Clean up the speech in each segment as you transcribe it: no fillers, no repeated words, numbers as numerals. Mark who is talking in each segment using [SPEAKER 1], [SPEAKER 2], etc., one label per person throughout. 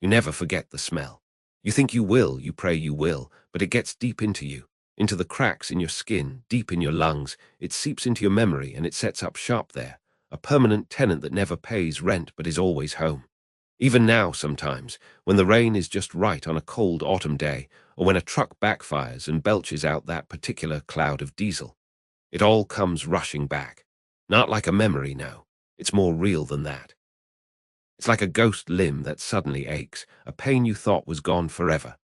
[SPEAKER 1] You never forget the smell. You think you will, you pray you will, but it gets deep into you, into the cracks in your skin, deep in your lungs. It seeps into your memory and it sets up shop there, a permanent tenant that never pays rent but is always home. Even now sometimes, when the rain is just right on a cold autumn day, or when a truck backfires and belches out that particular cloud of diesel, it all comes rushing back. Not like a memory, no. It's more real than that. It's like a ghost limb that suddenly aches, a pain you thought was gone forever.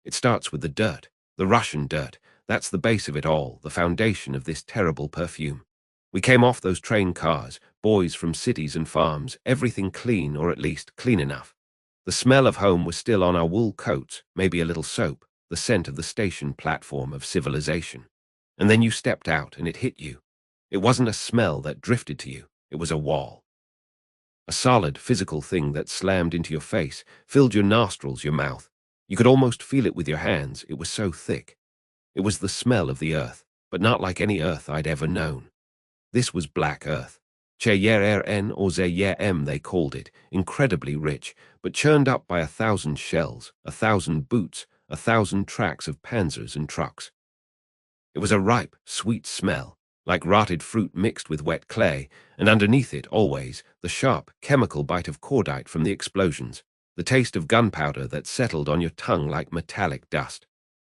[SPEAKER 1] It starts with the dirt, the Russian dirt. That's the base of it all, the foundation of this terrible perfume. We came off those train cars, boys from cities and farms, everything clean, or at least clean enough. The smell of home was still on our wool coats, maybe a little soap, the scent of the station platform of civilization. And then you stepped out and it hit you. It wasn't a smell that drifted to you, it was a wall. A solid, physical thing that slammed into your face, filled your nostrils, your mouth. You could almost feel it with your hands, it was so thick. It was the smell of the earth, but not like any earth I'd ever known. This was black earth. Che-yer-er-en or ze-yer-em they called it, incredibly rich, but churned up by 1,000 shells, 1,000 boots, 1,000 tracks of panzers and trucks. It was a ripe, sweet smell, like rotted fruit mixed with wet clay, and underneath it, always, the sharp, chemical bite of cordite from the explosions, the taste of gunpowder that settled on your tongue like metallic dust.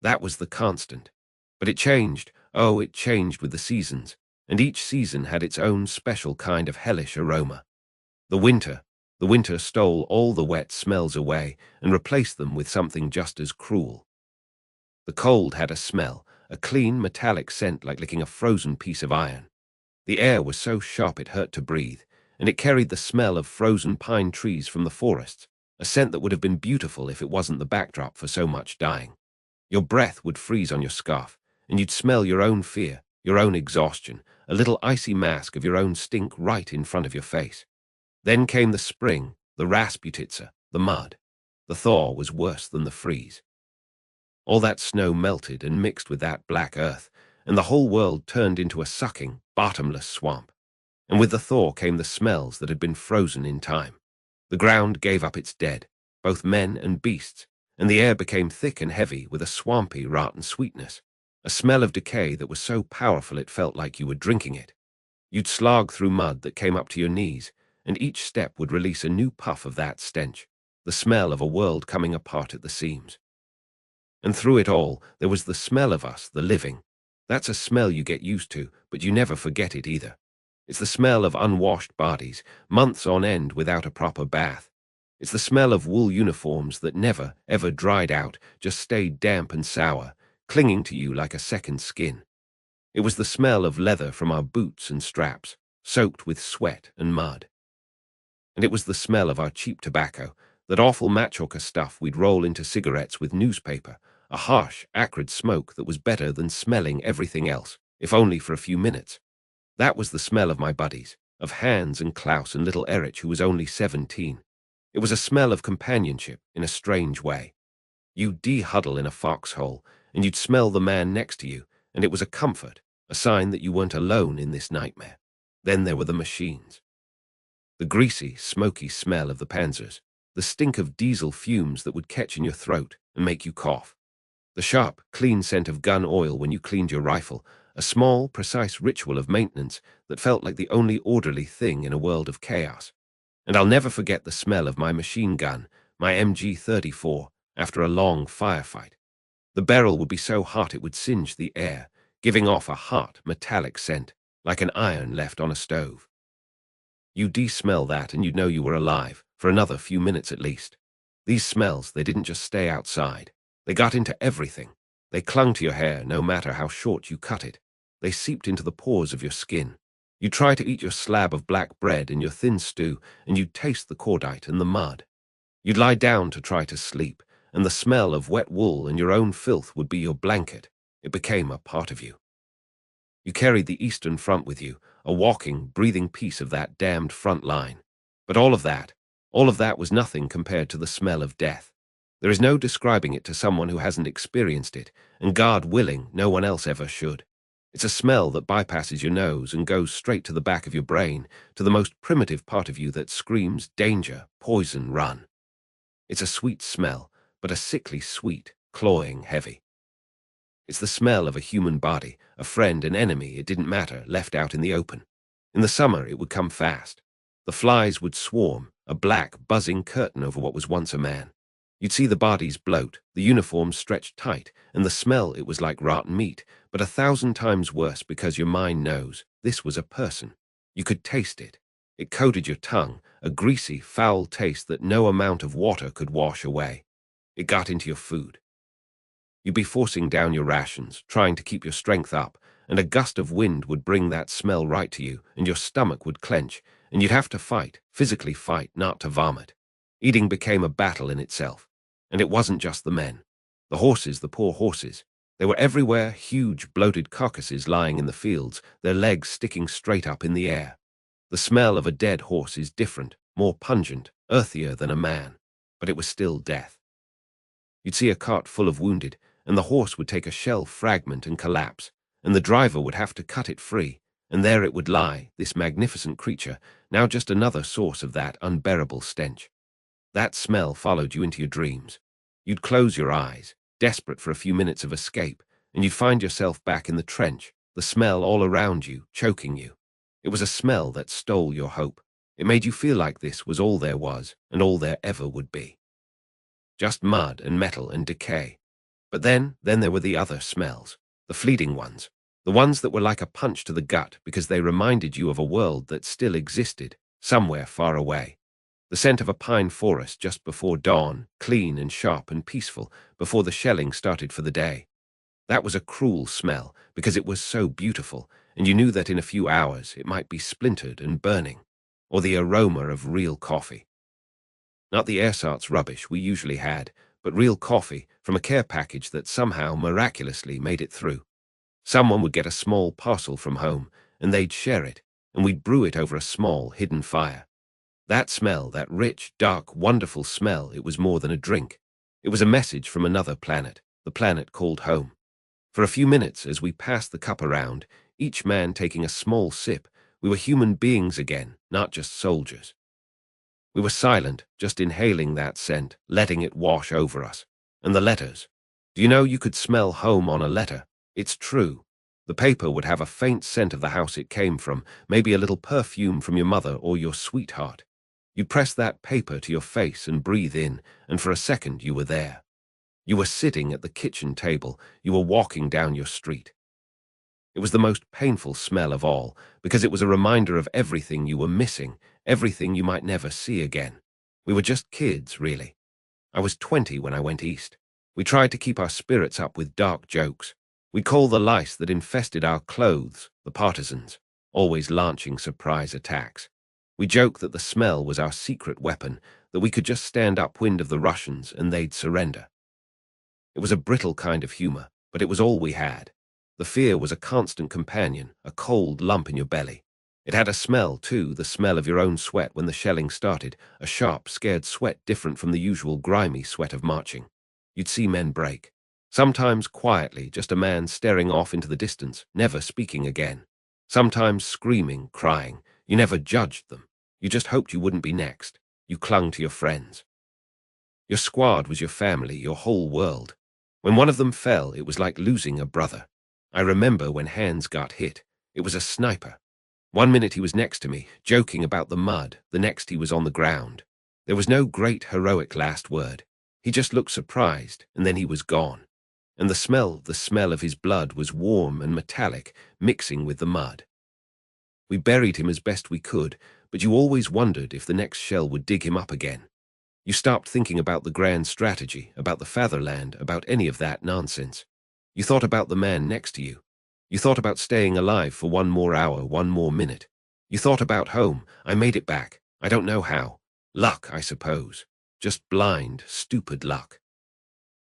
[SPEAKER 1] That was the constant. But it changed, oh, it changed with the seasons, and each season had its own special kind of hellish aroma. The winter stole all the wet smells away and replaced them with something just as cruel. The cold had a smell, a clean metallic scent like licking a frozen piece of iron. The air was so sharp it hurt to breathe, and it carried the smell of frozen pine trees from the forests, a scent that would have been beautiful if it wasn't the backdrop for so much dying. Your breath would freeze on your scarf, and you'd smell your own fear, your own exhaustion, a little icy mask of your own stink right in front of your face. Then came the spring, the Rasputitsa, the mud. The thaw was worse than the freeze. All that snow melted and mixed with that black earth, and the whole world turned into a sucking, bottomless swamp. And with the thaw came the smells that had been frozen in time. The ground gave up its dead, both men and beasts, and the air became thick and heavy with a swampy, rotten sweetness, a smell of decay that was so powerful it felt like you were drinking it. You'd slog through mud that came up to your knees, and each step would release a new puff of that stench, the smell of a world coming apart at the seams. And through it all, there was the smell of us, the living. That's a smell you get used to, but you never forget it either. It's the smell of unwashed bodies, months on end without a proper bath. It's the smell of wool uniforms that never, ever dried out, just stayed damp and sour, clinging to you like a second skin. It was the smell of leather from our boots and straps, soaked with sweat and mud. And it was the smell of our cheap tobacco, that awful machoka stuff we'd roll into cigarettes with newspaper, a harsh, acrid smoke that was better than smelling everything else, if only for a few minutes. That was the smell of my buddies, of Hans and Klaus and little Erich, who was only 17. It was a smell of companionship in a strange way. You'd de-huddle in a foxhole, and you'd smell the man next to you, and it was a comfort, a sign that you weren't alone in this nightmare. Then there were the machines. The greasy, smoky smell of the panzers, the stink of diesel fumes that would catch in your throat and make you cough. The sharp, clean scent of gun oil when you cleaned your rifle, a small, precise ritual of maintenance that felt like the only orderly thing in a world of chaos. And I'll never forget the smell of my machine gun, my MG-34, after a long firefight. The barrel would be so hot it would singe the air, giving off a hot, metallic scent, like an iron left on a stove. You de-smell that and you'd know you were alive, for another few minutes at least. These smells, they didn't just stay outside. They got into everything. They clung to your hair, no matter how short you cut it. They seeped into the pores of your skin. You'd try to eat your slab of black bread and your thin stew, and you'd taste the cordite and the mud. You'd lie down to try to sleep, and the smell of wet wool and your own filth would be your blanket. It became a part of you. You carried the Eastern Front with you, a walking, breathing piece of that damned front line. But all of that was nothing compared to the smell of death. There is no describing it to someone who hasn't experienced it, and God willing, no one else ever should. It's a smell that bypasses your nose and goes straight to the back of your brain, to the most primitive part of you that screams, danger, poison, run. It's a sweet smell, but a sickly sweet, cloying, heavy. It's the smell of a human body, a friend, an enemy, it didn't matter, left out in the open. In the summer, it would come fast. The flies would swarm, a black, buzzing curtain over what was once a man. You'd see the bodies bloat, the uniforms stretched tight, and the smell, it was like rotten meat, but 1,000 times worse because your mind knows this was a person. You could taste it. It coated your tongue, a greasy, foul taste that no amount of water could wash away. It got into your food. You'd be forcing down your rations, trying to keep your strength up, and a gust of wind would bring that smell right to you, and your stomach would clench, and you'd have to fight, physically fight, not to vomit. Eating became a battle in itself. And it wasn't just the men. The horses, the poor horses. They were everywhere, huge, bloated carcasses lying in the fields, their legs sticking straight up in the air. The smell of a dead horse is different, more pungent, earthier than a man, but it was still death. You'd see a cart full of wounded, and the horse would take a shell fragment and collapse, and the driver would have to cut it free, and there it would lie, this magnificent creature, now just another source of that unbearable stench. That smell followed you into your dreams. You'd close your eyes, desperate for a few minutes of escape, and you'd find yourself back in the trench, the smell all around you, choking you. It was a smell that stole your hope. It made you feel like this was all there was, and all there ever would be. Just mud and metal and decay. But then there were the other smells, the fleeting ones, the ones that were like a punch to the gut because they reminded you of a world that still existed, somewhere far away. The scent of a pine forest just before dawn, clean and sharp and peaceful, before the shelling started for the day. That was a cruel smell because it was so beautiful, and you knew that in a few hours it might be splintered and burning. Or the aroma of real coffee. Not the ersatz rubbish we usually had, but real coffee from a care package that somehow miraculously made it through. Someone would get a small parcel from home, and they'd share it, and we'd brew it over a small, hidden fire. That smell, that rich, dark, wonderful smell, it was more than a drink. It was a message from another planet, the planet called home. For a few minutes, as we passed the cup around, each man taking a small sip, we were human beings again, not just soldiers. We were silent, just inhaling that scent, letting it wash over us. And the letters. Do you know you could smell home on a letter? It's true. The paper would have a faint scent of the house it came from, maybe a little perfume from your mother or your sweetheart. You'd press that paper to your face and breathe in, and for a second you were there. You were sitting at the kitchen table, you were walking down your street. It was the most painful smell of all, because it was a reminder of everything you were missing, everything you might never see again. We were just kids, really. I was 20 when I went east. We tried to keep our spirits up with dark jokes. We'd call the lice that infested our clothes the partisans, always launching surprise attacks. We joked that the smell was our secret weapon, that we could just stand upwind of the Russians and they'd surrender. It was a brittle kind of humor, but it was all we had. The fear was a constant companion, a cold lump in your belly. It had a smell, too, the smell of your own sweat when the shelling started, a sharp, scared sweat different from the usual grimy sweat of marching. You'd see men break. Sometimes quietly, just a man staring off into the distance, never speaking again. Sometimes screaming, crying. You never judged them. You just hoped you wouldn't be next. You clung to your friends. Your squad was your family, your whole world. When one of them fell, it was like losing a brother. I remember when Hans got hit. It was a sniper. One minute he was next to me, joking about the mud, the next he was on the ground. There was no great heroic last word. He just looked surprised, and then he was gone. And the smell of his blood was warm and metallic, mixing with the mud. We buried him as best we could, but you always wondered if the next shell would dig him up again. You stopped thinking about the grand strategy, about the fatherland, about any of that nonsense. You thought about the man next to you. You thought about staying alive for one more hour, one more minute. You thought about home. I made it back. I don't know how. Luck, I suppose. Just blind, stupid luck.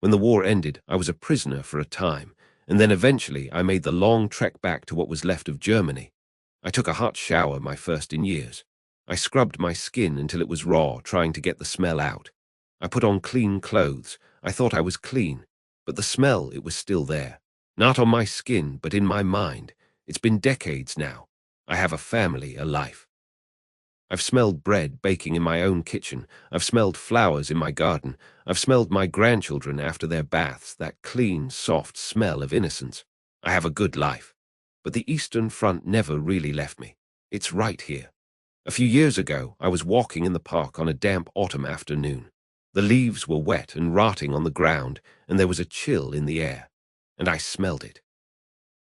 [SPEAKER 1] When the war ended, I was a prisoner for a time, and then eventually I made the long trek back to what was left of Germany. I took a hot shower, my first in years. I scrubbed my skin until it was raw, trying to get the smell out. I put on clean clothes. I thought I was clean, but the smell, it was still there. Not on my skin, but in my mind. It's been decades now. I have a family, a life. I've smelled bread baking in my own kitchen. I've smelled flowers in my garden. I've smelled my grandchildren after their baths, that clean, soft smell of innocence. I have a good life. But the Eastern Front never really left me. It's right here. A few years ago, I was walking in the park on a damp autumn afternoon. The leaves were wet and rotting on the ground, and there was a chill in the air. And I smelled it.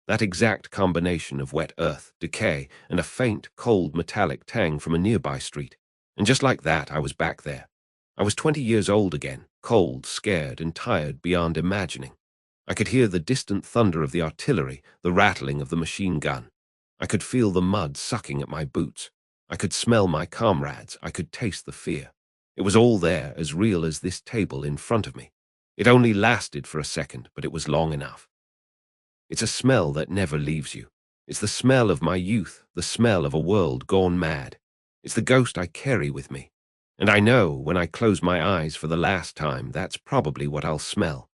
[SPEAKER 1] That exact combination of wet earth, decay, and a faint, cold, metallic tang from a nearby street. And just like that, I was back there. I was 20 years old again, cold, scared, and tired beyond imagining. I could hear the distant thunder of the artillery, the rattling of the machine gun. I could feel the mud sucking at my boots. I could smell my comrades. I could taste the fear. It was all there, as real as this table in front of me. It only lasted for a second, but it was long enough. It's a smell that never leaves you. It's the smell of my youth, the smell of a world gone mad. It's the ghost I carry with me. And I know when I close my eyes for the last time, that's probably what I'll smell.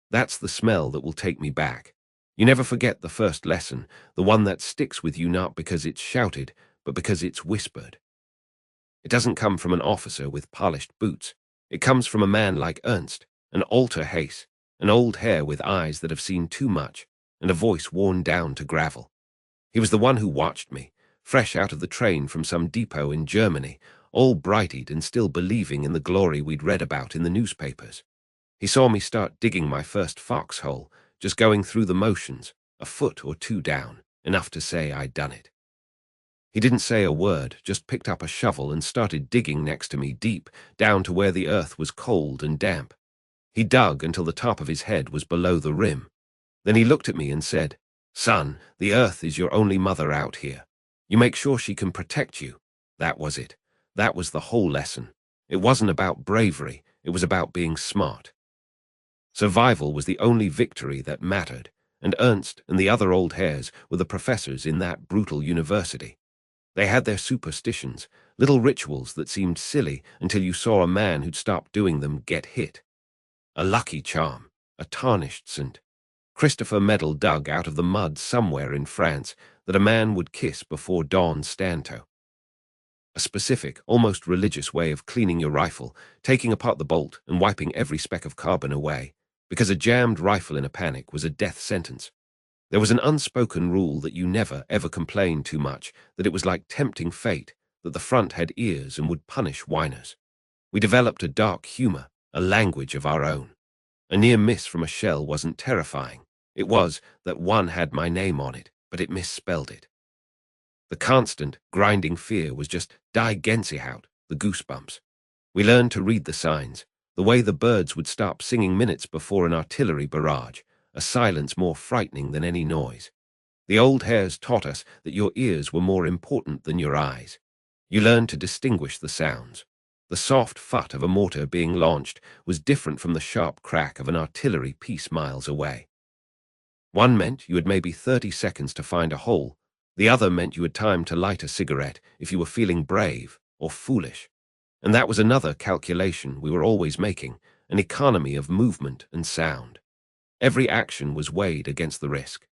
[SPEAKER 1] That's the smell that will take me back. You never forget the first lesson, the one that sticks with you not because it's shouted, but because it's whispered. It doesn't come from an officer with polished boots. It comes from a man like Ernst, an alter Hayes, an old hare with eyes that have seen too much, and a voice worn down to gravel. He was the one who watched me, fresh out of the train from some depot in Germany, all brighted and still believing in the glory we'd read about in the newspapers. He saw me start digging my first foxhole, just going through the motions, a foot or two down, enough to say I'd done it. He didn't say a word, just picked up a shovel and started digging next to me deep, down to where the earth was cold and damp. He dug until the top of his head was below the rim. Then he looked at me and said, "Son, the earth is your only mother out here. You make sure she can protect you." That was it. That was the whole lesson. It wasn't about bravery. It was about being smart. Survival was the only victory that mattered, and Ernst and the other old hares were the professors in that brutal university. They had their superstitions, little rituals that seemed silly until you saw a man who'd stopped doing them get hit. A lucky charm, a tarnished saint. Christopher Medal dug out of the mud somewhere in France that a man would kiss before dawn stanto. A specific, almost religious way of cleaning your rifle, taking apart the bolt and wiping every speck of carbon away, because a jammed rifle in a panic was a death sentence. There was an unspoken rule that you never, ever complained too much, that it was like tempting fate, that the front had ears and would punish whiners. We developed a dark humor, a language of our own. A near miss from a shell wasn't terrifying. It was that one had my name on it, but it misspelled it. The constant, grinding fear was just Die Gänsehaut, the goosebumps. We learned to read the signs, the way the birds would stop singing minutes before an artillery barrage, a silence more frightening than any noise. The old hares taught us that your ears were more important than your eyes. You learned to distinguish the sounds. The soft fut of a mortar being launched was different from the sharp crack of an artillery piece miles away. One meant you had maybe 30 seconds to find a hole. The other meant you had time to light a cigarette if you were feeling brave or foolish. And that was another calculation we were always making, an economy of movement and sound. Every action was weighed against the risk.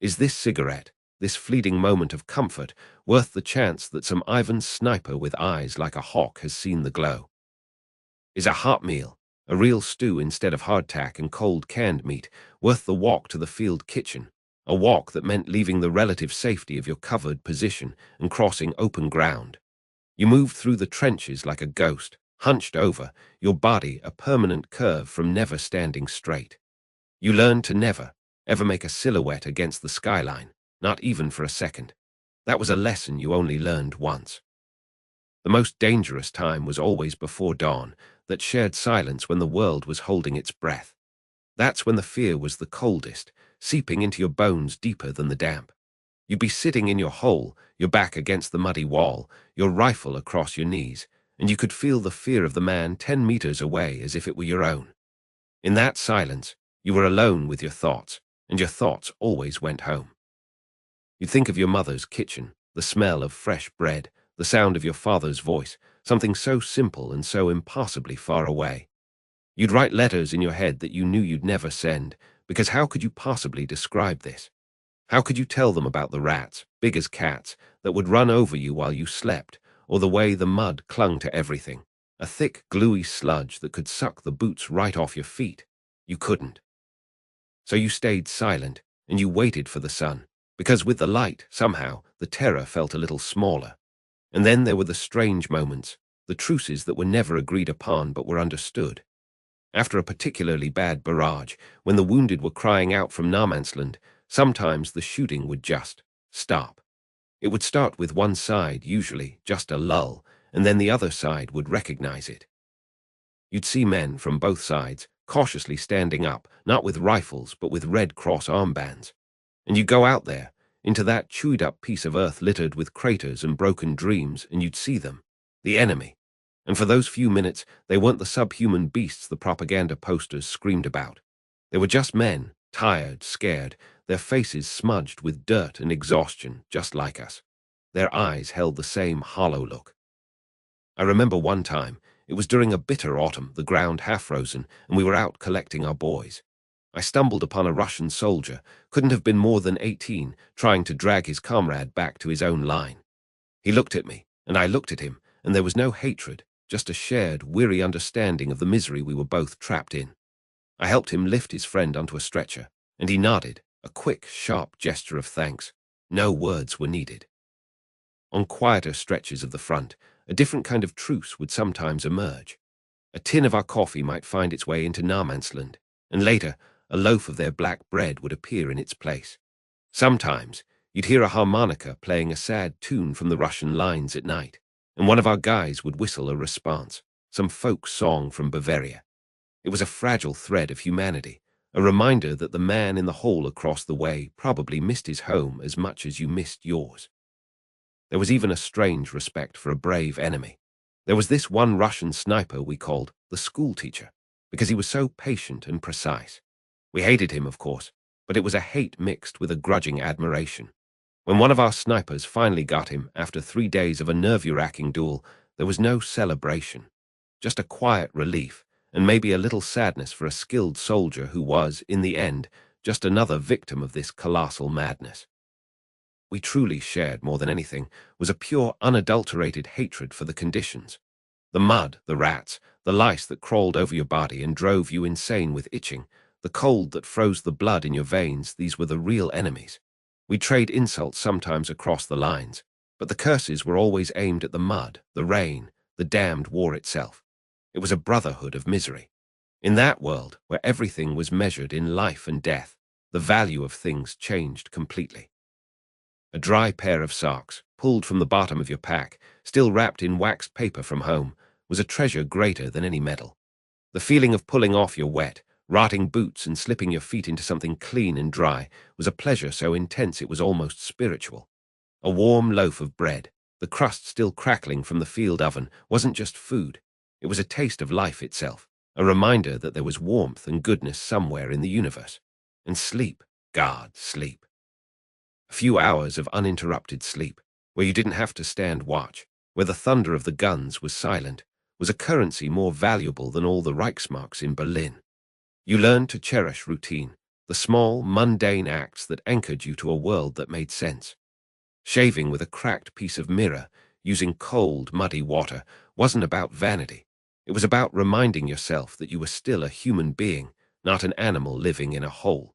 [SPEAKER 1] Is this cigarette, this fleeting moment of comfort, worth the chance that some Ivan sniper with eyes like a hawk has seen the glow? Is a hot meal, a real stew instead of hardtack and cold canned meat, worth the walk to the field kitchen, a walk that meant leaving the relative safety of your covered position and crossing open ground? You moved through the trenches like a ghost, hunched over, your body a permanent curve from never standing straight. You learned to never, ever make a silhouette against the skyline, not even for a second. That was a lesson you only learned once. The most dangerous time was always before dawn, that shared silence when the world was holding its breath. That's when the fear was the coldest, seeping into your bones deeper than the damp. You'd be sitting in your hole, your back against the muddy wall, your rifle across your knees, and you could feel the fear of the man 10 meters away as if it were your own. In that silence, you were alone with your thoughts, and your thoughts always went home. You'd think of your mother's kitchen, the smell of fresh bread, the sound of your father's voice, something so simple and so impossibly far away. You'd write letters in your head that you knew you'd never send, because how could you possibly describe this? How could you tell them about the rats, big as cats, that would run over you while you slept, or the way the mud clung to everything. A thick, gluey sludge that could suck the boots right off your feet. You couldn't. So you stayed silent, and you waited for the sun, because with the light, somehow, the terror felt a little smaller. And then there were the strange moments, the truces that were never agreed upon but were understood. After a particularly bad barrage, when the wounded were crying out from Narmansland, sometimes the shooting would just stop. It would start with one side, usually just a lull, and then the other side would recognize it. You'd see men from both sides, cautiously standing up, not with rifles, but with Red Cross armbands. And you'd go out there, into that chewed-up piece of earth littered with craters and broken dreams, and you'd see them, the enemy. And for those few minutes, they weren't the subhuman beasts the propaganda posters screamed about. They were just men, tired, scared, their faces smudged with dirt and exhaustion, just like us. Their eyes held the same hollow look. I remember one time, it was during a bitter autumn, the ground half-frozen, and we were out collecting our boys. I stumbled upon a Russian soldier, couldn't have been more than 18, trying to drag his comrade back to his own line. He looked at me, and I looked at him, and there was no hatred, just a shared, weary understanding of the misery we were both trapped in. I helped him lift his friend onto a stretcher, and he nodded, a quick, sharp gesture of thanks. No words were needed. On quieter stretches of the front, a different kind of truce would sometimes emerge. A tin of our coffee might find its way into Narmansland, and later, a loaf of their black bread would appear in its place. Sometimes, you'd hear a harmonica playing a sad tune from the Russian lines at night, and one of our guys would whistle a response, some folk song from Bavaria. It was a fragile thread of humanity, a reminder that the man in the hole across the way probably missed his home as much as you missed yours. There was even a strange respect for a brave enemy. There was this one Russian sniper we called the schoolteacher, because he was so patient and precise. We hated him, of course, but it was a hate mixed with a grudging admiration. When one of our snipers finally got him after 3 days of a nerve-wracking duel, there was no celebration, just a quiet relief, and maybe a little sadness for a skilled soldier who was, in the end, just another victim of this colossal madness. We truly shared, more than anything, was a pure, unadulterated hatred for the conditions. The mud, the rats, the lice that crawled over your body and drove you insane with itching, the cold that froze the blood in your veins, these were the real enemies. We'd trade insults sometimes across the lines, but the curses were always aimed at the mud, the rain, the damned war itself. It was a brotherhood of misery. In that world, where everything was measured in life and death, the value of things changed completely. A dry pair of socks, pulled from the bottom of your pack, still wrapped in waxed paper from home, was a treasure greater than any medal. The feeling of pulling off your wet, rotting boots and slipping your feet into something clean and dry was a pleasure so intense it was almost spiritual. A warm loaf of bread, the crust still crackling from the field oven, wasn't just food. It was a taste of life itself, a reminder that there was warmth and goodness somewhere in the universe. And sleep, God, sleep. A few hours of uninterrupted sleep, where you didn't have to stand watch, where the thunder of the guns was silent, was a currency more valuable than all the Reichsmarks in Berlin. You learned to cherish routine, the small, mundane acts that anchored you to a world that made sense. Shaving with a cracked piece of mirror, using cold, muddy water, wasn't about vanity. It was about reminding yourself that you were still a human being, not an animal living in a hole.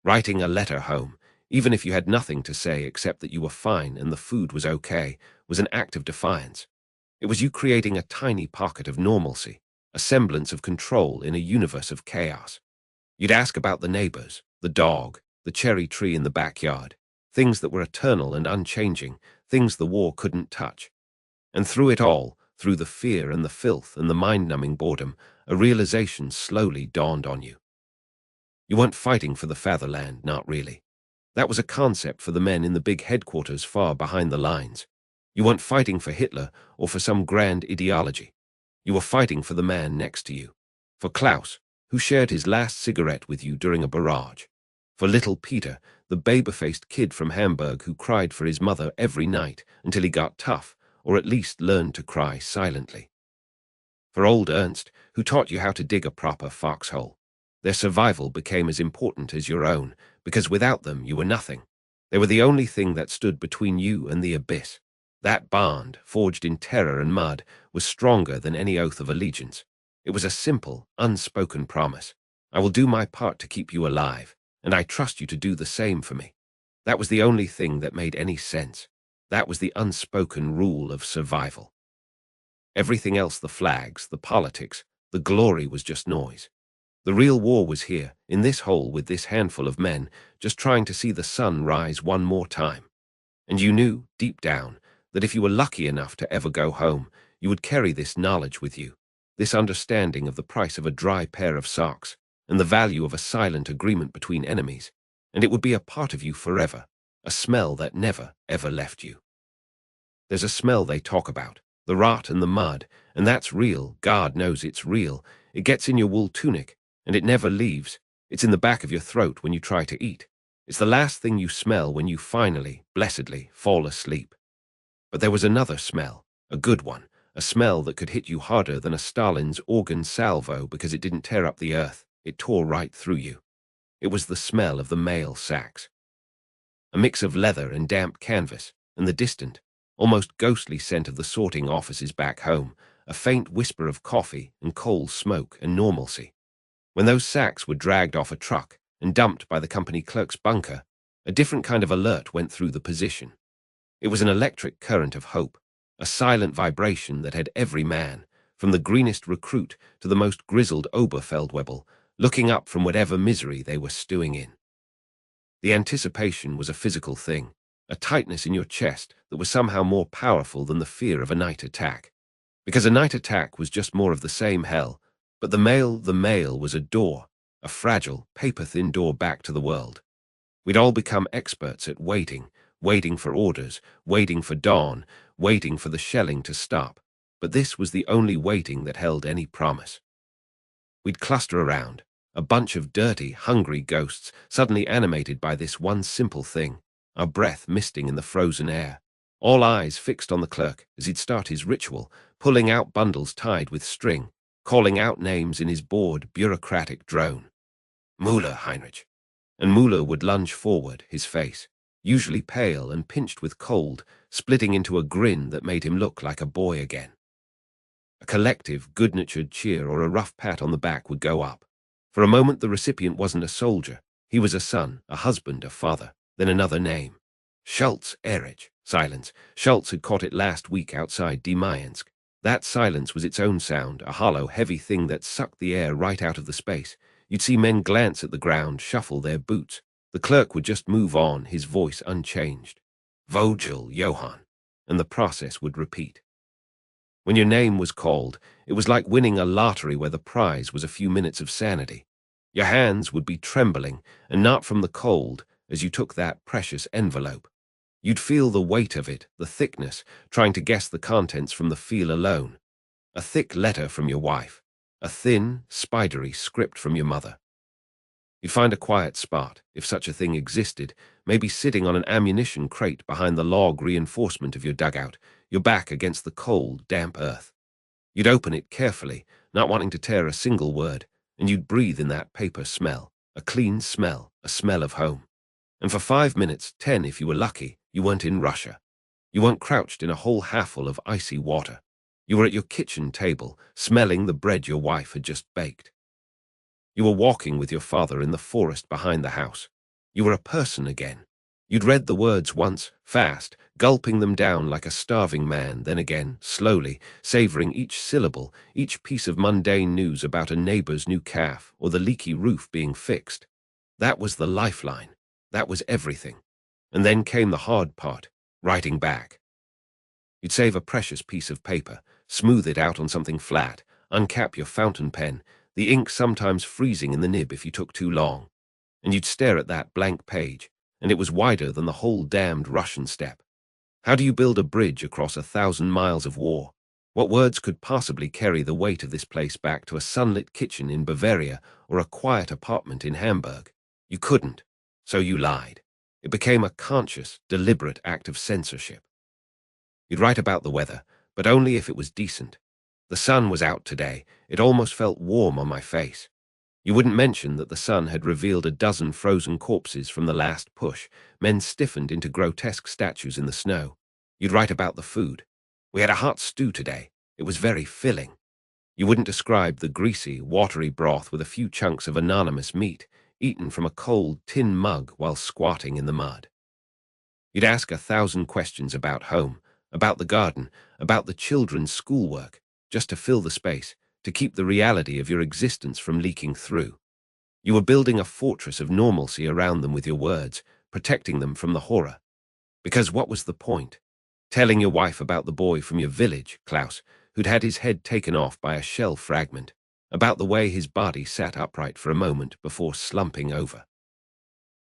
[SPEAKER 1] Writing a letter home, even if you had nothing to say except that you were fine and the food was okay, was an act of defiance. It was you creating a tiny pocket of normalcy, a semblance of control in a universe of chaos. You'd ask about the neighbors, the dog, the cherry tree in the backyard, things that were eternal and unchanging, things the war couldn't touch. And through it all, through the fear and the filth and the mind-numbing boredom, a realization slowly dawned on you. You weren't fighting for the fatherland, not really. That was a concept for the men in the big headquarters far behind the lines. You weren't fighting for Hitler or for some grand ideology. You were fighting for the man next to you. For Klaus, who shared his last cigarette with you during a barrage. For little Peter, the baby-faced kid from Hamburg who cried for his mother every night until he got tough, or at least learned to cry silently. For old Ernst, who taught you how to dig a proper foxhole. Their survival became as important as your own, because without them you were nothing. They were the only thing that stood between you and the abyss. That bond, forged in terror and mud, was stronger than any oath of allegiance. It was a simple, unspoken promise. I will do my part to keep you alive, and I trust you to do the same for me. That was the only thing that made any sense. That was the unspoken rule of survival. Everything else, the flags, the politics, the glory, was just noise. The real war was here, in this hole with this handful of men, just trying to see the sun rise one more time. And you knew, deep down, that if you were lucky enough to ever go home, you would carry this knowledge with you, this understanding of the price of a dry pair of socks, and the value of a silent agreement between enemies, and it would be a part of you forever, a smell that never, ever left you. There's a smell they talk about, the rot and the mud, and that's real. God knows it's real. It gets in your wool tunic, and it never leaves. It's in the back of your throat when you try to eat. It's the last thing you smell when you finally, blessedly, fall asleep. But there was another smell, a good one, a smell that could hit you harder than a Stalin's organ salvo because it didn't tear up the earth, it tore right through you. It was the smell of the mail sacks. A mix of leather and damp canvas, and the distant, almost ghostly scent of the sorting offices back home, a faint whisper of coffee and coal smoke and normalcy. When those sacks were dragged off a truck and dumped by the company clerk's bunker, a different kind of alert went through the position. It was an electric current of hope, a silent vibration that had every man, from the greenest recruit to the most grizzled Oberfeldwebel, looking up from whatever misery they were stewing in. The anticipation was a physical thing, a tightness in your chest that was somehow more powerful than the fear of a night attack. Because a night attack was just more of the same hell, but the mail was a door, a fragile, paper-thin door back to the world. We'd all become experts at waiting for orders, waiting for dawn, waiting for the shelling to stop, but this was the only waiting that held any promise. We'd cluster around, a bunch of dirty, hungry ghosts, suddenly animated by this one simple thing, our breath misting in the frozen air, all eyes fixed on the clerk as he'd start his ritual, pulling out bundles tied with string, calling out names in his bored, bureaucratic drone. Muller, Heinrich. And Muller would lunge forward, his face, usually pale and pinched with cold, splitting into a grin that made him look like a boy again. A collective, good-natured cheer or a rough pat on the back would go up. For a moment the recipient wasn't a soldier. He was a son, a husband, a father, then another name. Schultz Erich. Silence. Schultz had caught it last week outside Demayansk. That silence was its own sound, a hollow, heavy thing that sucked the air right out of the space. You'd see men glance at the ground, shuffle their boots. The clerk would just move on, his voice unchanged. Vogel, Johann. And the process would repeat. When your name was called, it was like winning a lottery where the prize was a few minutes of sanity. Your hands would be trembling, and not from the cold, as you took that precious envelope. You'd feel the weight of it, the thickness, trying to guess the contents from the feel alone. A thick letter from your wife, a thin, spidery script from your mother. You'd find a quiet spot, if such a thing existed, maybe sitting on an ammunition crate behind the log reinforcement of your dugout, your back against the cold, damp earth. You'd open it carefully, not wanting to tear a single word, and you'd breathe in that paper smell, a clean smell, a smell of home. And for 5 minutes, 10 if you were lucky, you weren't in Russia. You weren't crouched in a whole halfful of icy water. You were at your kitchen table, smelling the bread your wife had just baked. You were walking with your father in the forest behind the house. You were a person again. You'd read the words once, fast, gulping them down like a starving man, then again, slowly, savoring each syllable, each piece of mundane news about a neighbor's new calf or the leaky roof being fixed. That was the lifeline. That was everything. And then came the hard part, writing back. You'd save a precious piece of paper, smooth it out on something flat, uncap your fountain pen, the ink sometimes freezing in the nib if you took too long. And you'd stare at that blank page, and it was wider than the whole damned Russian steppe. How do you build a bridge across 1,000 miles of war? What words could possibly carry the weight of this place back to a sunlit kitchen in Bavaria or a quiet apartment in Hamburg? You couldn't, so you lied. It became a conscious, deliberate act of censorship. You'd write about the weather, but only if it was decent. The sun was out today. It almost felt warm on my face. You wouldn't mention that the sun had revealed a dozen frozen corpses from the last push, men stiffened into grotesque statues in the snow. You'd write about the food. We had a hot stew today. It was very filling. You wouldn't describe the greasy, watery broth with a few chunks of anonymous meat, eaten from a cold tin mug while squatting in the mud. You'd ask 1,000 questions about home, about the garden, about the children's schoolwork, just to fill the space, to keep the reality of your existence from leaking through. You were building a fortress of normalcy around them with your words, protecting them from the horror. Because what was the point? Telling your wife about the boy from your village, Klaus, who'd had his head taken off by a shell fragment, about the way his body sat upright for a moment before slumping over.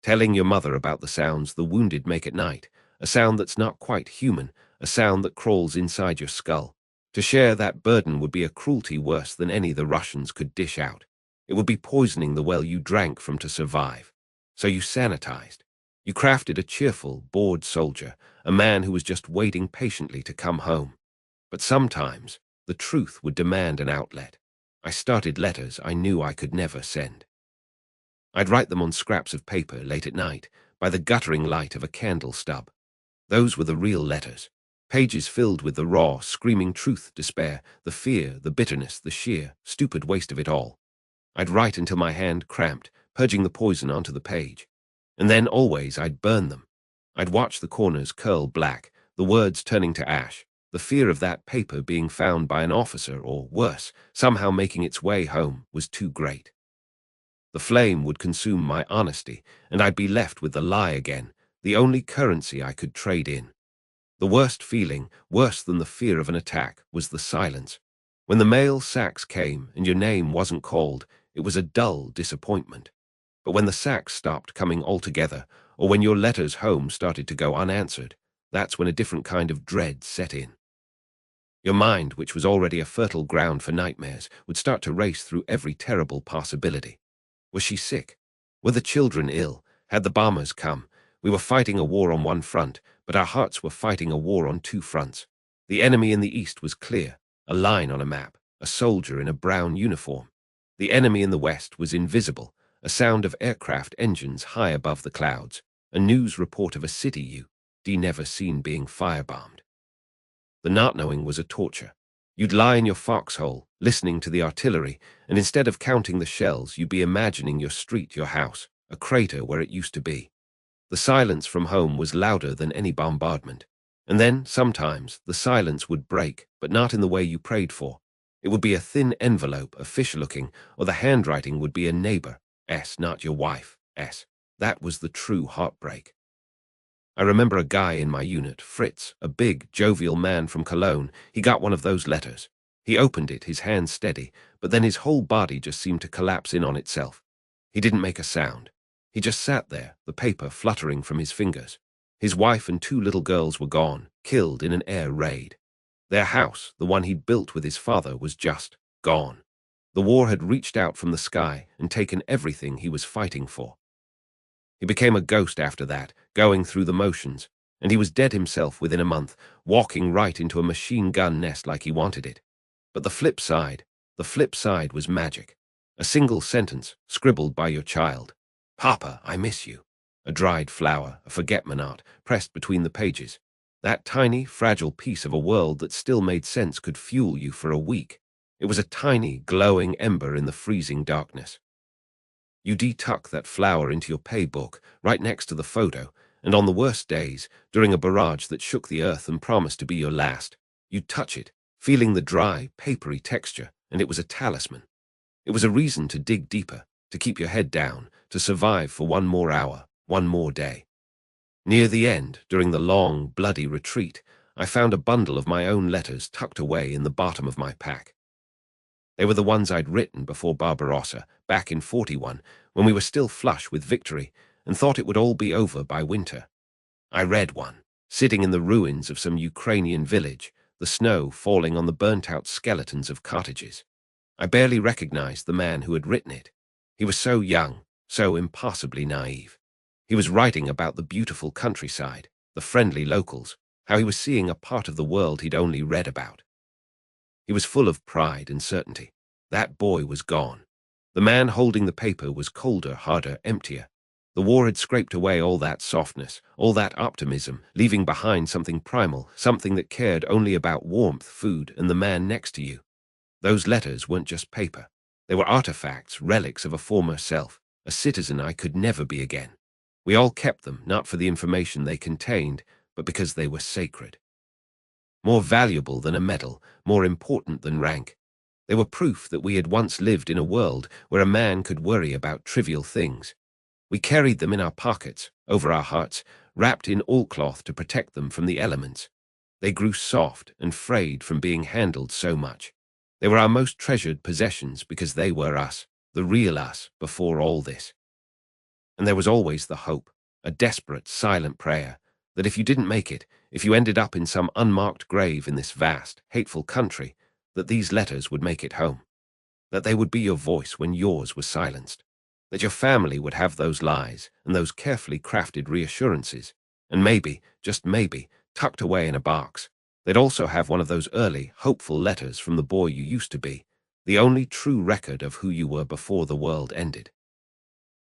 [SPEAKER 1] Telling your mother about the sounds the wounded make at night, a sound that's not quite human, a sound that crawls inside your skull. To share that burden would be a cruelty worse than any the Russians could dish out. It would be poisoning the well you drank from to survive. So you sanitized. You crafted a cheerful, bored soldier, a man who was just waiting patiently to come home. But sometimes, the truth would demand an outlet. I started letters I knew I could never send. I'd write them on scraps of paper late at night, by the guttering light of a candle stub. Those were the real letters. Pages filled with the raw, screaming truth, despair, the fear, the bitterness, the sheer, stupid waste of it all. I'd write until my hand cramped, purging the poison onto the page. And then always I'd burn them. I'd watch the corners curl black, the words turning to ash, the fear of that paper being found by an officer or, worse, somehow making its way home was too great. The flame would consume my honesty, and I'd be left with the lie again, the only currency I could trade in. The worst feeling, worse than the fear of an attack, was the silence. When the mail sacks came and your name wasn't called, it was a dull disappointment. But when the sacks stopped coming altogether, or when your letters home started to go unanswered, that's when a different kind of dread set in. Your mind, which was already a fertile ground for nightmares, would start to race through every terrible possibility. Was she sick? Were the children ill? Had the bombers come? We were fighting a war on one front, but our hearts were fighting a war on two fronts. The enemy in the east was clear, a line on a map, a soldier in a brown uniform. The enemy in the west was invisible, a sound of aircraft engines high above the clouds, a news report of a city you'd never seen being firebombed. The not knowing was a torture. You'd lie in your foxhole, listening to the artillery, and instead of counting the shells, you'd be imagining your street, your house, a crater where it used to be. The silence from home was louder than any bombardment. And then, sometimes, the silence would break, but not in the way you prayed for. It would be a thin envelope, official-looking, or the handwriting would be a neighbor, S, not your wife, S. That was the true heartbreak. I remember a guy in my unit, Fritz, a big, jovial man from Cologne. He got one of those letters. He opened it, his hand steady, but then his whole body just seemed to collapse in on itself. He didn't make a sound. He just sat there, the paper fluttering from his fingers. His wife and 2 little girls were gone, killed in an air raid. Their house, the one he'd built with his father, was just gone. The war had reached out from the sky and taken everything he was fighting for. He became a ghost after that, going through the motions, and he was dead himself within a month, walking right into a machine gun nest like he wanted it. But the flip side was magic. A single sentence, scribbled by your child. Papa, I miss you. A dried flower, a forget-me-not, pressed between the pages. That tiny, fragile piece of a world that still made sense could fuel you for a week. It was a tiny, glowing ember in the freezing darkness. You de-tuck that flower into your pay book, right next to the photo, and on the worst days, during a barrage that shook the earth and promised to be your last, you'd touch it, feeling the dry, papery texture, and it was a talisman. It was a reason to dig deeper, to keep your head down, to survive for one more hour, one more day. Near the end, during the long, bloody retreat, I found a bundle of my own letters tucked away in the bottom of my pack. They were the ones I'd written before Barbarossa, back in 41, when we were still flush with victory, and thought it would all be over by winter. I read one, sitting in the ruins of some Ukrainian village, the snow falling on the burnt-out skeletons of cottages. I barely recognized the man who had written it. He was so young, so impossibly naive. He was writing about the beautiful countryside, the friendly locals, how he was seeing a part of the world he'd only read about. He was full of pride and certainty. That boy was gone. The man holding the paper was colder, harder, emptier. The war had scraped away all that softness, all that optimism, leaving behind something primal, something that cared only about warmth, food, and the man next to you. Those letters weren't just paper. They were artifacts, relics of a former self, a citizen I could never be again. We all kept them, not for the information they contained, but because they were sacred. More valuable than a medal, more important than rank. They were proof that we had once lived in a world where a man could worry about trivial things. We carried them in our pockets, over our hearts, wrapped in oilcloth to protect them from the elements. They grew soft and frayed from being handled so much. They were our most treasured possessions because they were us, the real us, before all this. And there was always the hope, a desperate, silent prayer, that if you didn't make it, if you ended up in some unmarked grave in this vast, hateful country, that these letters would make it home. That they would be your voice when yours was silenced. That your family would have those lies and those carefully crafted reassurances, and maybe, just maybe, tucked away in a box, they'd also have one of those early, hopeful letters from the boy you used to be, the only true record of who you were before the world ended.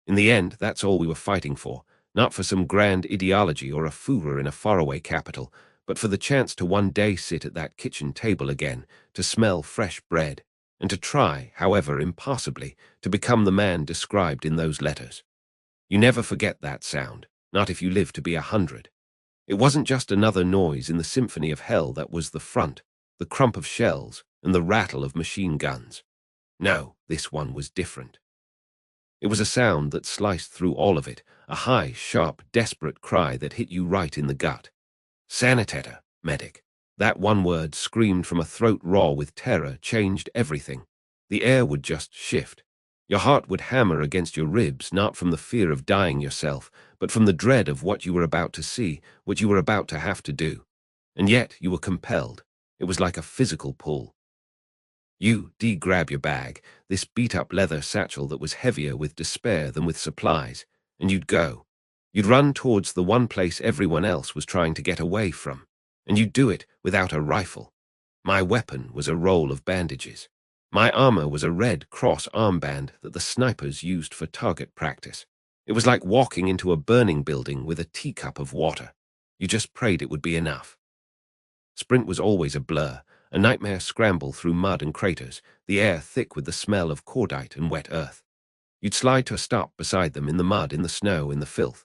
[SPEAKER 1] In the end, that's all we were fighting for, not for some grand ideology or a furor in a faraway capital, but for the chance to one day sit at that kitchen table again, to smell fresh bread, and to try, however impossibly, to become the man described in those letters. You never forget that sound, not if you live to be 100. It wasn't just another noise in the symphony of hell that was the front, the crump of shells, and the rattle of machine guns. No, this one was different. It was a sound that sliced through all of it, a high, sharp, desperate cry that hit you right in the gut. Sanitäter, medic. That one word, screamed from a throat raw with terror, changed everything. The air would just shift. Your heart would hammer against your ribs, not from the fear of dying yourself, but from the dread of what you were about to see, what you were about to have to do. And yet you were compelled. It was like a physical pull. You grab your bag, this beat-up leather satchel that was heavier with despair than with supplies, and you'd go. You'd run towards the one place everyone else was trying to get away from, and you'd do it without a rifle. My weapon was a roll of bandages. My armor was a red cross armband that the snipers used for target practice. It was like walking into a burning building with a teacup of water. You just prayed it would be enough. Sprint was always a blur, a nightmare scramble through mud and craters, the air thick with the smell of cordite and wet earth. You'd slide to a stop beside them in the mud, in the snow, in the filth.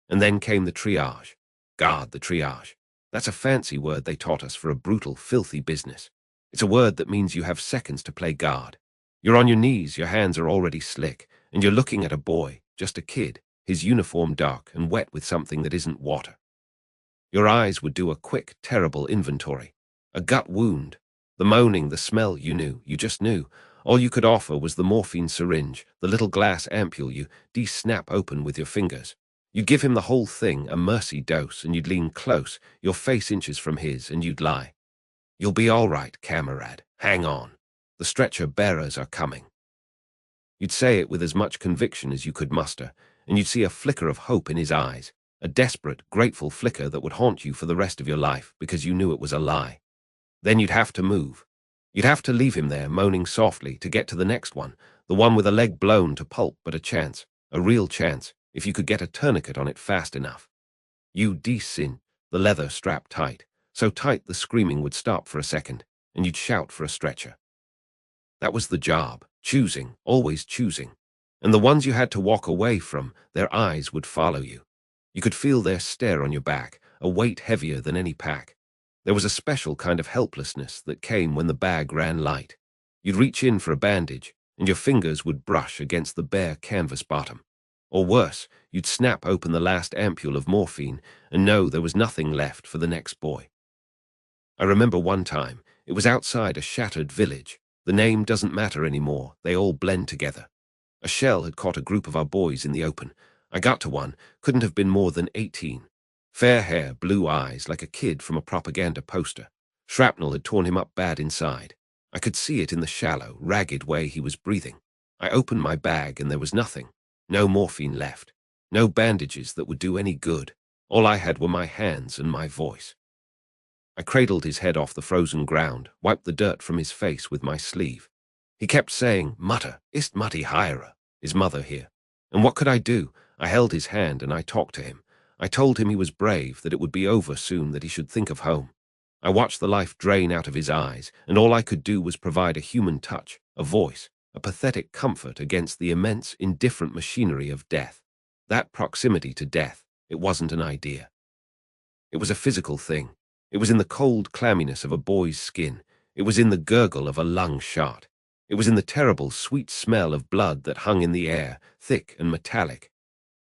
[SPEAKER 1] And then came the triage. God, the triage. That's a fancy word they taught us for a brutal, filthy business. It's a word that means you have seconds to play guard. You're on your knees, your hands are already slick, and you're looking at a boy, just a kid, his uniform dark and wet with something that isn't water. Your eyes would do a quick, terrible inventory. A gut wound. The moaning, the smell, you knew, you just knew. All you could offer was the morphine syringe, the little glass ampule you snap open with your fingers. You'd give him the whole thing, a mercy dose, and you'd lean close, your face inches from his, and you'd lie. You'll be all right, camarade. Hang on. The stretcher bearers are coming. You'd say it with as much conviction as you could muster, and you'd see a flicker of hope in his eyes, a desperate, grateful flicker that would haunt you for the rest of your life because you knew it was a lie. Then you'd have to move. You'd have to leave him there, moaning softly, to get to the next one, the one with a leg blown to pulp, but a chance, a real chance, if you could get a tourniquet on it fast enough. You sin, the leather strapped tight, so tight the screaming would stop for a second, and you'd shout for a stretcher. That was the job, choosing, always choosing. And the ones you had to walk away from, their eyes would follow you. You could feel their stare on your back, a weight heavier than any pack. There was a special kind of helplessness that came when the bag ran light. You'd reach in for a bandage, and your fingers would brush against the bare canvas bottom. Or worse, you'd snap open the last ampule of morphine and know there was nothing left for the next boy. I remember one time, it was outside a shattered village. The name doesn't matter anymore, they all blend together. A shell had caught a group of our boys in the open. I got to one, couldn't have been more than 18. Fair hair, blue eyes, like a kid from a propaganda poster. Shrapnel had torn him up bad inside. I could see it in the shallow, ragged way he was breathing. I opened my bag and there was nothing. No morphine left. No bandages that would do any good. All I had were my hands and my voice. I cradled his head off the frozen ground, wiped the dirt from his face with my sleeve. He kept saying, "Mutter, ist Mutti heire," his mother here. And what could I do? I held his hand and I talked to him. I told him he was brave, that it would be over soon, that he should think of home. I watched the life drain out of his eyes, and all I could do was provide a human touch, a voice, a pathetic comfort against the immense, indifferent machinery of death. That proximity to death, it wasn't an idea. It was a physical thing. It was in the cold clamminess of a boy's skin. It was in the gurgle of a lung shot. It was in the terrible, sweet smell of blood that hung in the air, thick and metallic.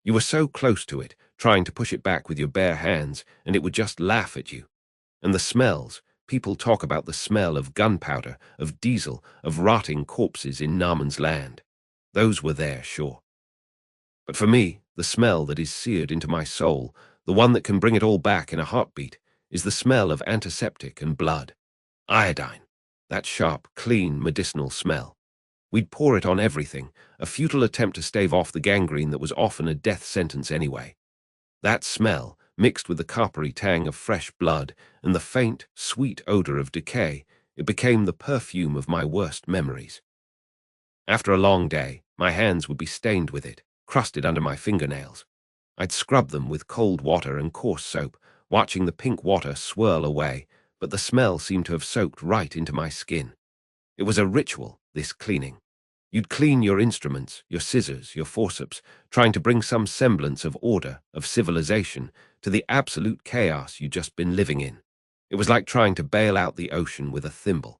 [SPEAKER 1] You were so close to it, trying to push it back with your bare hands, and it would just laugh at you. And the smells. People talk about the smell of gunpowder, of diesel, of rotting corpses in no man's land. Those were there, sure. But for me, the smell that is seared into my soul, the one that can bring it all back in a heartbeat, is the smell of antiseptic and blood. Iodine. That sharp, clean, medicinal smell. We'd pour it on everything, a futile attempt to stave off the gangrene that was often a death sentence anyway. That smell, mixed with the coppery tang of fresh blood and the faint, sweet odor of decay, it became the perfume of my worst memories. After a long day, my hands would be stained with it, crusted under my fingernails. I'd scrub them with cold water and coarse soap, watching the pink water swirl away, but the smell seemed to have soaked right into my skin. It was a ritual, this cleaning. You'd clean your instruments, your scissors, your forceps, trying to bring some semblance of order, of civilization, to the absolute chaos you'd just been living in. It was like trying to bail out the ocean with a thimble.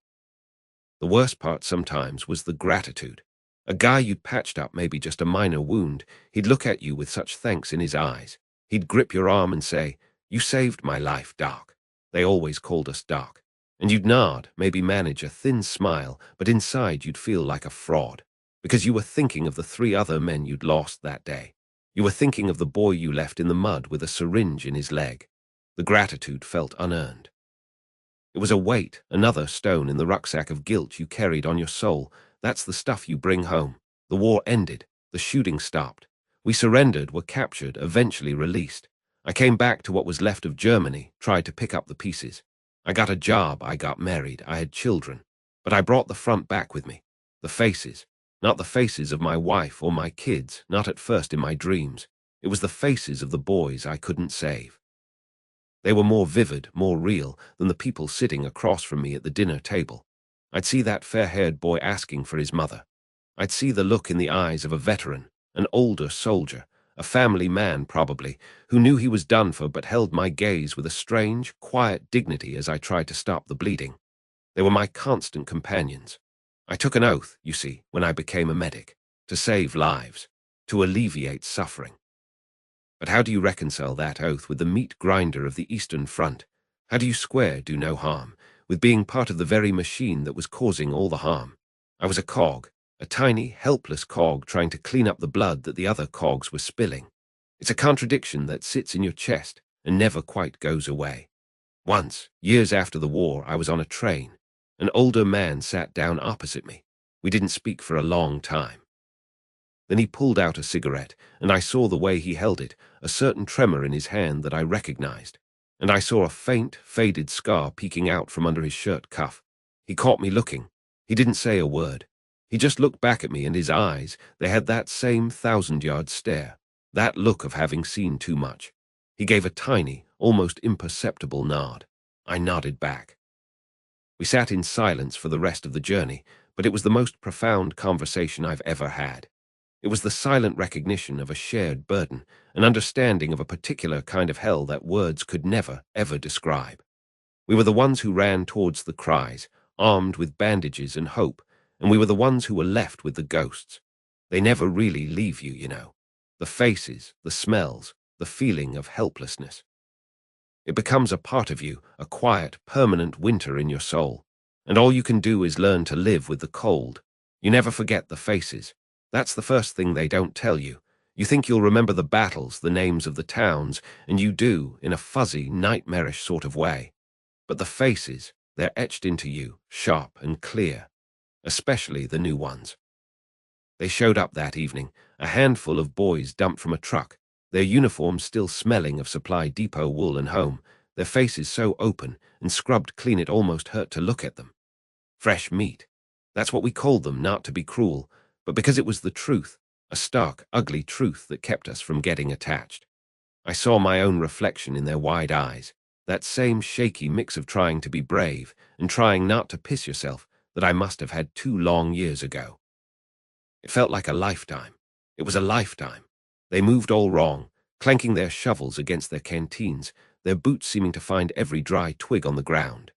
[SPEAKER 1] The worst part sometimes was the gratitude. A guy you'd patched up maybe just a minor wound, he'd look at you with such thanks in his eyes. He'd grip your arm and say, "You saved my life, Doc." They always called us Doc. And you'd nod, maybe manage a thin smile, but inside you'd feel like a fraud. Because you were thinking of the 3 other men you'd lost that day. You were thinking of the boy you left in the mud with a syringe in his leg. The gratitude felt unearned. It was a weight, another stone in the rucksack of guilt you carried on your soul. That's the stuff you bring home. The war ended. The shooting stopped. We surrendered, were captured, eventually released. I came back to what was left of Germany, tried to pick up the pieces. I got a job, I got married, I had children. But I brought the front back with me. The faces. Not the faces of my wife or my kids, not at first in my dreams. It was the faces of the boys I couldn't save. They were more vivid, more real, than the people sitting across from me at the dinner table. I'd see that fair-haired boy asking for his mother. I'd see the look in the eyes of a veteran, an older soldier, a family man probably, who knew he was done for but held my gaze with a strange, quiet dignity as I tried to stop the bleeding. They were my constant companions. I took an oath, you see, when I became a medic, to save lives, to alleviate suffering. But how do you reconcile that oath with the meat grinder of the Eastern Front? How do you square do no harm with being part of the very machine that was causing all the harm? I was a cog, a tiny, helpless cog trying to clean up the blood that the other cogs were spilling. It's a contradiction that sits in your chest and never quite goes away. Once, years after the war, I was on a train. An older man sat down opposite me. We didn't speak for a long time. Then he pulled out a cigarette, and I saw the way he held it, a certain tremor in his hand that I recognized. And I saw a faint, faded scar peeking out from under his shirt cuff. He caught me looking. He didn't say a word. He just looked back at me, and his eyes, they had that same 1,000-yard stare, that look of having seen too much. He gave a tiny, almost imperceptible nod. I nodded back. We sat in silence for the rest of the journey, but it was the most profound conversation I've ever had. It was the silent recognition of a shared burden, an understanding of a particular kind of hell that words could never, ever describe. We were the ones who ran towards the cries, armed with bandages and hope, and we were the ones who were left with the ghosts. They never really leave you, you know. The faces, the smells, the feeling of helplessness. It becomes a part of you, a quiet, permanent winter in your soul. And all you can do is learn to live with the cold. You never forget the faces. That's the first thing they don't tell you. You think you'll remember the battles, the names of the towns, and you do, in a fuzzy, nightmarish sort of way. But the faces, they're etched into you, sharp and clear. Especially the new ones. They showed up that evening, a handful of boys dumped from a truck, their uniforms still smelling of Supply Depot wool and home, their faces so open and scrubbed clean it almost hurt to look at them. Fresh meat. That's what we called them, not to be cruel, but because it was the truth. a stark, ugly truth that kept us from getting attached. I saw my own reflection in their wide eyes, that same shaky mix of trying to be brave and trying not to piss yourself that I must have had 2 long years ago. It felt like a lifetime. It was a lifetime. They moved all wrong, clanking their shovels against their canteens, their boots seeming to find every dry twig on the ground.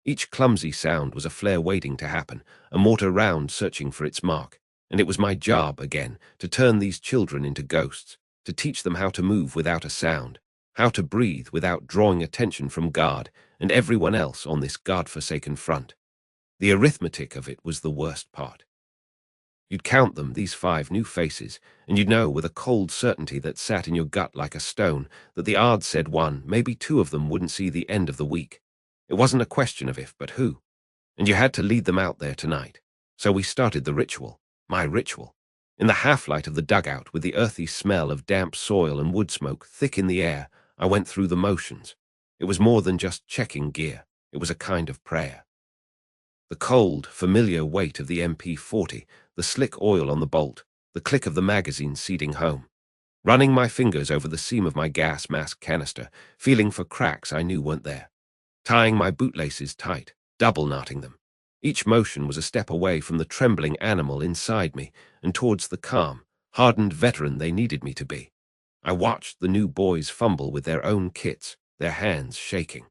[SPEAKER 1] Each clumsy sound was a flare waiting to happen, a mortar round searching for its mark, and it was my job, again, to turn these children into ghosts, to teach them how to move without a sound, how to breathe without drawing attention from God and everyone else on this God-forsaken front. The arithmetic of it was the worst part. You'd count them, these 5 new faces, and you'd know with a cold certainty that sat in your gut like a stone that the odds said one, maybe 2 of them wouldn't see the end of the week. It wasn't a question of if, but who. And you had to lead them out there tonight. So we started the ritual, my ritual. In the half-light of the dugout, with the earthy smell of damp soil and wood smoke thick in the air, I went through the motions. It was more than just checking gear. It was a kind of prayer. The cold, familiar weight of the MP40, the slick oil on the bolt, the click of the magazine seeding home. Running my fingers over the seam of my gas mask canister, feeling for cracks I knew weren't there. Tying my bootlaces tight, double knotting them. Each motion was a step away from the trembling animal inside me and towards the calm, hardened veteran they needed me to be. I watched the new boys fumble with their own kits, their hands shaking.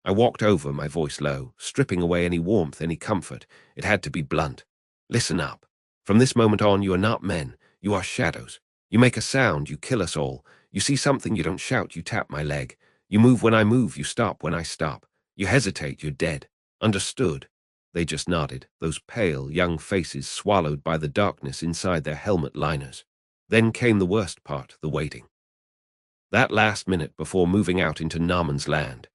[SPEAKER 1] I walked over, my voice low, stripping away any warmth, any comfort. It had to be blunt. Listen up. From this moment on, you are not men. You are shadows. You make a sound, you kill us all. You see something, you don't shout, you tap my leg. You move when I move, you stop when I stop. You hesitate, you're dead. Understood? They just nodded, those pale, young faces swallowed by the darkness inside their helmet liners. Then came the worst part, the waiting. That last minute before moving out into no man's land.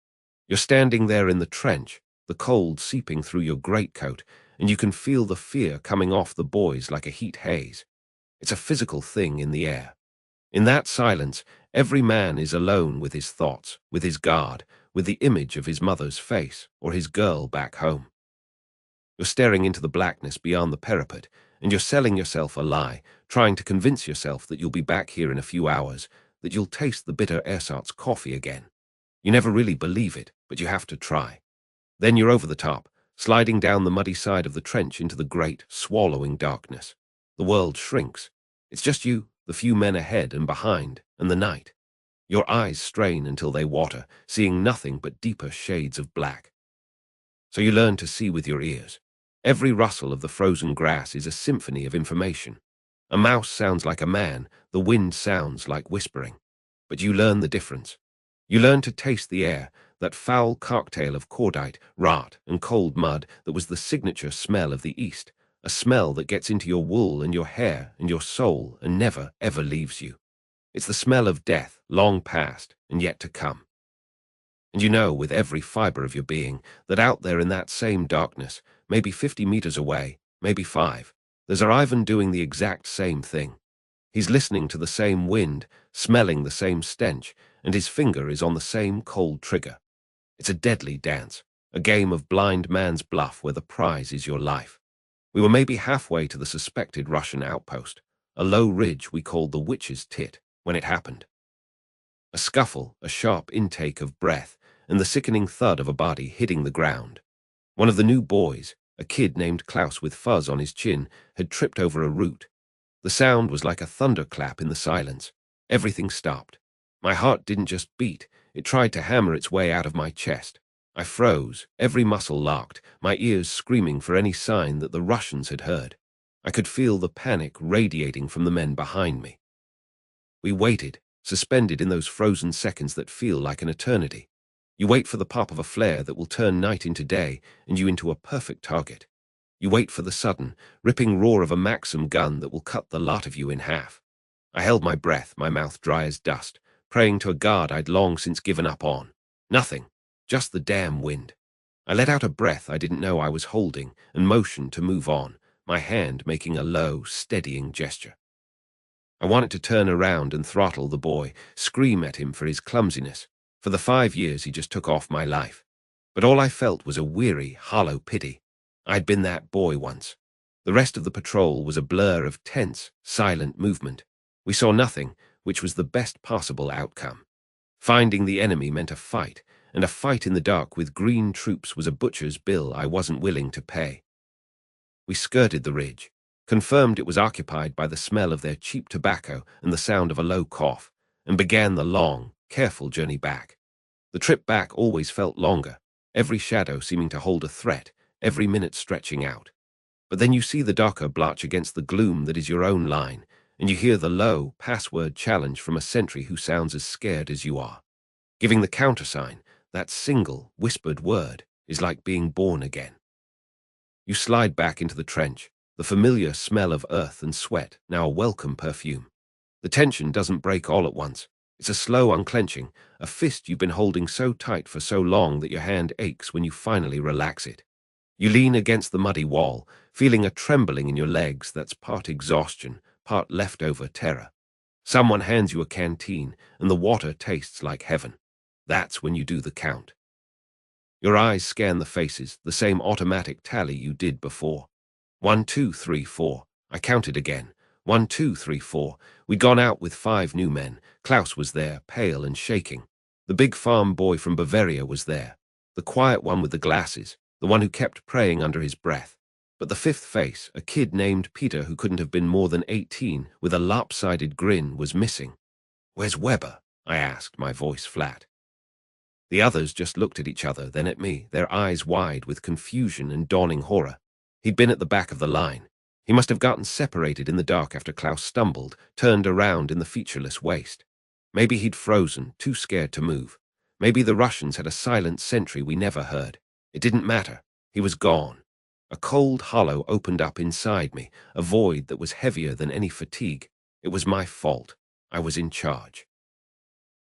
[SPEAKER 1] You're standing there in the trench, the cold seeping through your greatcoat, and you can feel the fear coming off the boys like a heat haze. It's a physical thing in the air. In that silence, every man is alone with his thoughts, with his God, with the image of his mother's face or his girl back home. You're staring into the blackness beyond the parapet, and you're selling yourself a lie, trying to convince yourself that you'll be back here in a few hours, that you'll taste the bitter ersatz coffee again. You never really believe it, but you have to try. Then you're over the top, sliding down the muddy side of the trench into the great, swallowing darkness. The world shrinks. It's just you, the few men ahead and behind, and the night. Your eyes strain until they water, seeing nothing but deeper shades of black. So you learn to see with your ears. Every rustle of the frozen grass is a symphony of information. A mouse sounds like a man, the wind sounds like whispering. But you learn the difference. You learn to taste the air, that foul cocktail of cordite, rot, and cold mud that was the signature smell of the East, a smell that gets into your wool and your hair and your soul and never, ever leaves you. It's the smell of death, long past and yet to come. And you know with every fiber of your being that out there in that same darkness, maybe 50 meters away, maybe 5, there's Ivan doing the exact same thing. He's listening to the same wind, smelling the same stench, and his finger is on the same cold trigger. It's a deadly dance, a game of blind man's bluff where the prize is your life. We were maybe halfway to the suspected Russian outpost, a low ridge we called the Witch's Tit, when it happened. A scuffle, a sharp intake of breath, and the sickening thud of a body hitting the ground. One of the new boys, a kid named Klaus with fuzz on his chin, had tripped over a root. The sound was like a thunderclap in the silence. Everything stopped. My heart didn't just beat, it tried to hammer its way out of my chest. I froze, every muscle locked, my ears screaming for any sign that the Russians had heard. I could feel the panic radiating from the men behind me. We waited, suspended in those frozen seconds that feel like an eternity. You wait for the pop of a flare that will turn night into day and you into a perfect target. You wait for the sudden, ripping roar of a Maxim gun that will cut the lot of you in half. I held my breath, my mouth dry as dust, praying to a God I'd long since given up on. Nothing, just the damn wind. I let out a breath I didn't know I was holding and motioned to move on, my hand making a low, steadying gesture. I wanted to turn around and throttle the boy, scream at him for his clumsiness, for the 5 years he just took off my life. But all I felt was a weary, hollow pity. I'd been that boy once. The rest of the patrol was a blur of tense, silent movement. We saw nothing, which was the best possible outcome. Finding the enemy meant a fight, and a fight in the dark with green troops was a butcher's bill I wasn't willing to pay. We skirted the ridge, confirmed it was occupied by the smell of their cheap tobacco and the sound of a low cough, and began the long, careful journey back. The trip back always felt longer, every shadow seeming to hold a threat, every minute stretching out. But then you see the darker blotch against the gloom that is your own line, and you hear the low, password challenge from a sentry who sounds as scared as you are. Giving the countersign, that single, whispered word, is like being born again. You slide back into the trench, the familiar smell of earth and sweat, now a welcome perfume. The tension doesn't break all at once. It's a slow unclenching, a fist you've been holding so tight for so long that your hand aches when you finally relax it. You lean against the muddy wall, feeling a trembling in your legs that's part exhaustion, part leftover terror. Someone hands you a canteen, and the water tastes like heaven. That's when you do the count. Your eyes scan the faces, the same automatic tally you did before. 1, 2, 3, 4. I counted again. 1, 2, 3, 4. We'd gone out with 5 new men. Klaus was there, pale and shaking. The big farm boy from Bavaria was there. The quiet one with the glasses, the one who kept praying under his breath. But the fifth face, a kid named Peter who couldn't have been more than 18, with a lopsided grin, was missing. "Where's Weber?" I asked, my voice flat. The others just looked at each other, then at me, their eyes wide with confusion and dawning horror. He'd been at the back of the line. He must have gotten separated in the dark after Klaus stumbled, turned around in the featureless waste. Maybe he'd frozen, too scared to move. Maybe the Russians had a silent sentry we never heard. It didn't matter. He was gone. A cold hollow opened up inside me, a void that was heavier than any fatigue. It was my fault. I was in charge.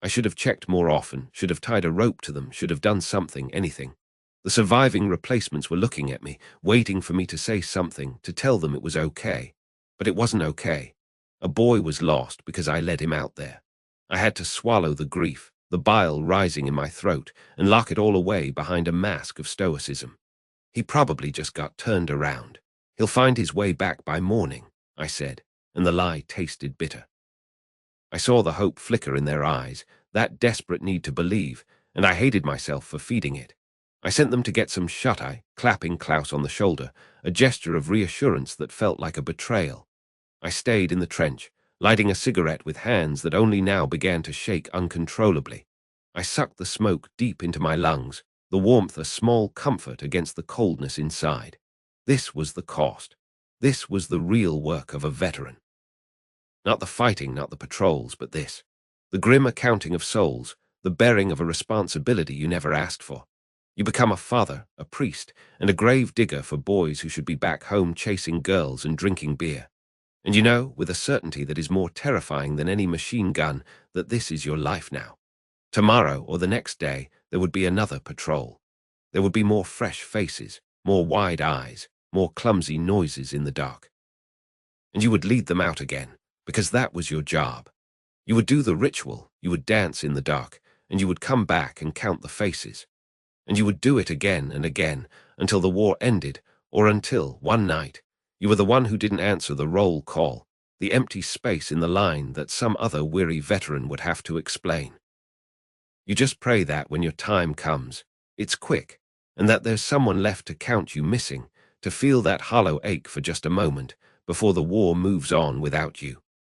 [SPEAKER 1] I should have checked more often, should have tied a rope to them, should have done something, anything. The surviving replacements were looking at me, waiting for me to say something, to tell them it was okay. But it wasn't okay. A boy was lost because I led him out there. I had to swallow the grief, the bile rising in my throat, and lock it all away behind a mask of stoicism. He probably just got turned around. He'll find his way back by morning, I said, and the lie tasted bitter. I saw the hope flicker in their eyes, that desperate need to believe, and I hated myself for feeding it. I sent them to get some shut-eye, clapping Klaus on the shoulder, a gesture of reassurance that felt like a betrayal. I stayed in the trench, lighting a cigarette with hands that only now began to shake uncontrollably. I sucked the smoke deep into my lungs, the warmth a small comfort against the coldness inside. This was the cost. This was the real work of a veteran. Not the fighting, not the patrols, but this. The grim accounting of souls, the bearing of a responsibility you never asked for. You become a father, a priest, and a grave digger for boys who should be back home chasing girls and drinking beer. And you know, with a certainty that is more terrifying than any machine gun, that this is your life now. Tomorrow or the next day, there would be another patrol. There would be more fresh faces, more wide eyes, more clumsy noises in the dark. And you would lead them out again, because that was your job. You would do the ritual, you would dance in the dark, and you would come back and count the faces. And you would do it again and again, until the war ended, or until, one night, you were the one who didn't answer the roll call, the empty space in the line that some other weary veteran would have to explain. You just pray that when your time comes, it's quick, and that there's someone left to count you missing, to feel that hollow ache for just a moment, before the war moves on without you.